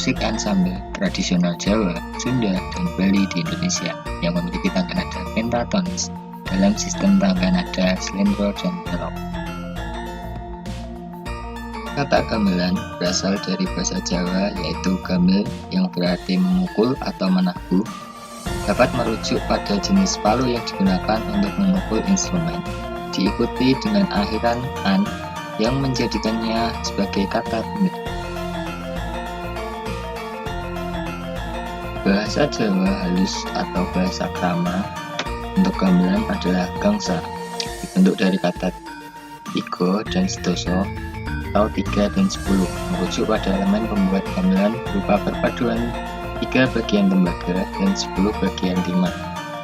musik ensemble tradisional Jawa, Sunda, dan Bali di Indonesia yang memiliki tangga nada pentatonis dalam sistem tangga nada slendro dan barok. Kata gamelan berasal dari bahasa Jawa yaitu gamel yang berarti memukul atau menabuh, dapat merujuk pada jenis palu yang digunakan untuk memukul instrumen, diikuti dengan akhiran an yang menjadikannya sebagai kata pembeda. Bahasa Jawa halus atau bahasa krama untuk gamelan adalah gangsa, dibentuk dari kata 3 dan sedoso atau 3 dan 10, merujuk pada elemen pembuat gamelan berupa perpaduan 3 bagian tembaga dan 10 bagian timah.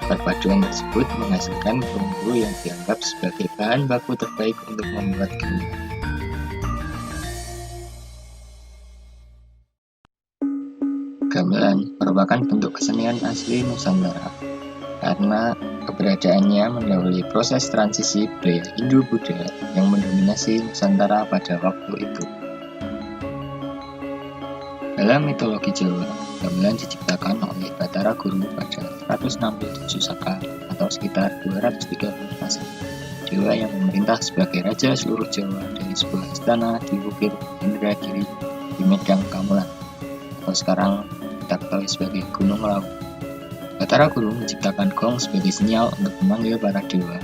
Perpaduan tersebut menghasilkan perunggu yang dianggap sebagai bahan baku terbaik untuk membuat gamelan. Gamelan merupakan bentuk kesenian asli Nusantara karena keberadaannya mendahului proses transisi budaya Hindu-Buddha yang mendominasi Nusantara pada waktu itu. Dalam mitologi Jawa, gamelan diciptakan oleh Batara Guru pada 167 Saka atau sekitar 230 Masehi. Dewa yang memerintah sebagai raja seluruh Jawa dari sebuah istana di Bukit Indragiri di Medang Kamulan atau sekarang kita ketahui sebagai Gunung Lawu. Batara Guru menciptakan gong sebagai sinyal untuk memanggil para dewa.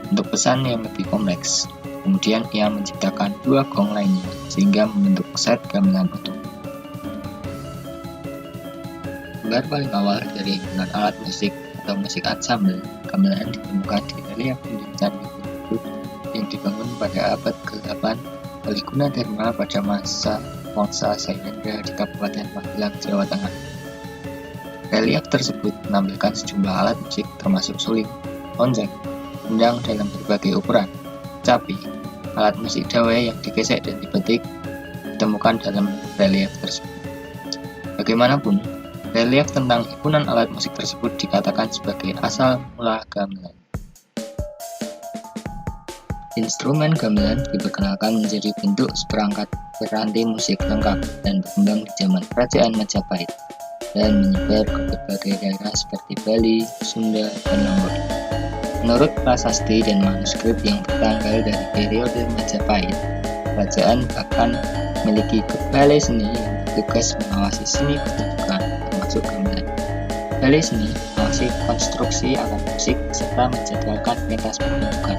Untuk pesan yang lebih kompleks, kemudian ia menciptakan 2 gong lainnya sehingga membentuk set gamelan utuh. Gambar paling awal dari penggunaan alat musik atau musik ensemble gamelan ditemukan di relief di Candi Borobudur yang dibangun pada abad ke-8 oleh Gunadarma pada masa Wangsa Sailendra di Kabupaten Magelang, Jawa Tengah. Relief tersebut menampilkan sejumlah alat musik termasuk suling, lonceng, kendang dalam berbagai ukuran, capi, alat musik dawai yang digesek dan dipetik ditemukan dalam relief tersebut. Bagaimanapun, relief tentang himpunan alat musik tersebut dikatakan sebagai asal mula gamelan. Instrumen gamelan diperkenalkan menjadi bentuk seperangkat piranti musik lengkap dan berkembang di zaman Kerajaan Majapahit dan menyebar ke berbagai daerah seperti Bali, Sunda, dan Lombok. Menurut prasasti dan manuskrip yang bertanggal dari periode Majapahit, kerajaan bahkan memiliki balai seni yang bertugas mengawasi seni pertunjukan termasuk gamelan. Balai seni mengawasi konstruksi alat musik serta menjadwalkan pentas pertunjukan.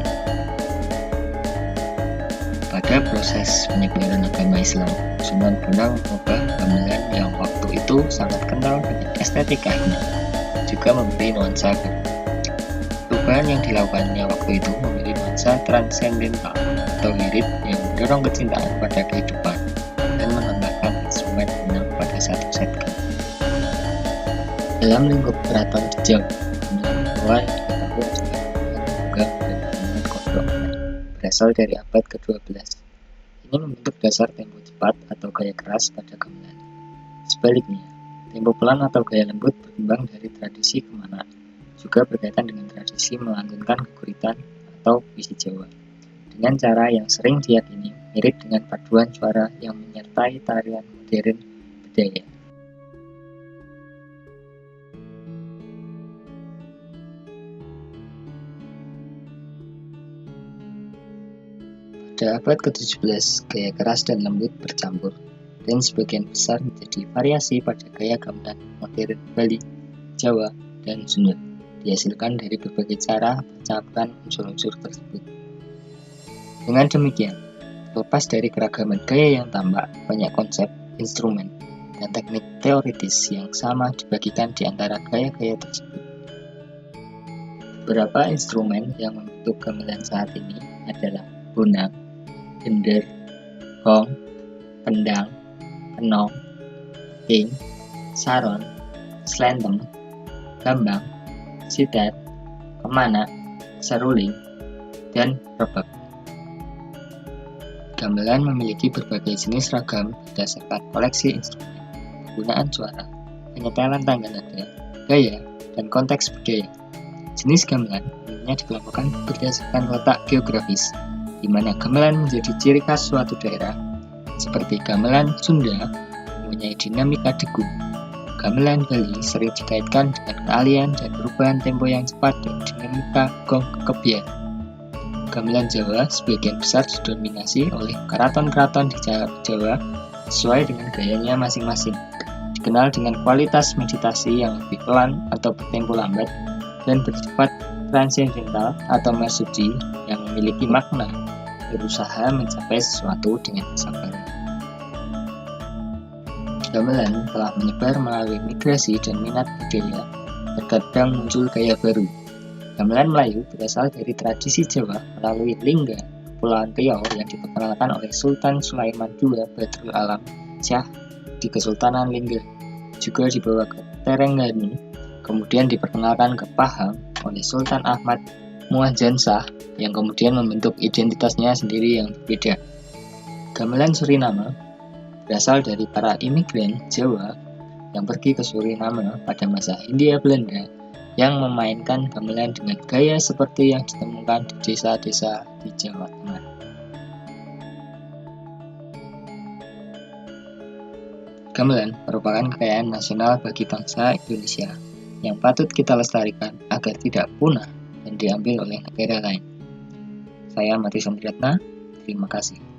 Pada proses penyebaran agama Islam, Sunan Bonang mengubah gamelan yang waktu itu sangat kental dengan estetikanya, juga memberi nuansa baru. Perubahan yang dilakukannya waktu itu memberi nuansa transendental atau lirik yang mendorong kecintaan pada kehidupan dan menambahkan instrumen benang pada satu set gamelan. Dalam lingkup keraton di Jawa, gamelan Jawa yang diketahui sebagai juga dan gamelan kodok berasal dari abad ke-12. Ini membentuk dasar tempo cepat atau gaya keras pada gamelan. Sebaliknya, tempo pelan atau gaya lembut berkembang dari tradisi kemanaan, juga berkaitan dengan tradisi melantunkan keguritan atau puisi Jawa, dengan cara yang sering diyakini mirip dengan paduan suara yang menyertai tarian modern budaya. Pada abad ke-17, gaya keras dan lembut bercampur, dan sebagian besar menjadi variasi pada gaya gamelan modern Bali, Jawa, dan Sunda, dihasilkan dari berbagai cara mencapkan unsur-unsur tersebut. Dengan demikian, terlepas dari keragaman gaya yang tampak, banyak konsep, instrumen, dan teknik teoritis yang sama dibagikan di antara gaya-gaya tersebut. Beberapa instrumen yang membentuk gamelan saat ini adalah bonang, gender, gong, kendang, kenong, king, saron, slenteng, gambang, sitar, kemana, seruling, dan rebab. Gamelan memiliki berbagai jenis ragam berdasarkan koleksi instrumen, penggunaan suara, penyetelan tangga nada, gaya, dan konteks budaya. Jenis gamelan umumnya dikelompokkan berdasarkan letak geografis, di mana gamelan menjadi ciri khas suatu daerah, seperti gamelan Sunda mempunyai dinamika degung. Gamelan Bali sering dikaitkan dengan keahlian dan perubahan tempo yang cepat dan dinamika gong kebiar. Gamelan Jawa sebagian besar didominasi oleh keraton-keraton di Jawa sesuai dengan gayanya masing-masing. Dikenal dengan kualitas meditasi yang lebih pelan atau bertempo lambat dan bersifat transendental atau mersudi yang memiliki makna berusaha mencapai sesuatu dengan kesabaran. Gamelan telah menyebar melalui migrasi dan minat budaya, terkadang muncul gaya baru. Gamelan Melayu berasal dari tradisi Jawa melalui lingga Kepulauan Riau yang diperkenalkan oleh Sultan Sulaiman II Badrul Alam Shah di Kesultanan Lingga. Juga dibawa ke Terengganu, kemudian diperkenalkan ke Pahang oleh Sultan Ahmad Muadzan Shah yang kemudian membentuk identitasnya sendiri yang berbeda. Gamelan Suriname berasal dari para imigran Jawa yang pergi ke Suriname pada masa Hindia Belanda yang memainkan gamelan dengan gaya seperti yang ditemukan di desa-desa di Jawa Tengah. Gamelan merupakan kekayaan nasional bagi bangsa Indonesia yang patut kita lestarikan agar tidak punah dan diambil oleh negara lain. Saya Mati Sandratna, terima kasih.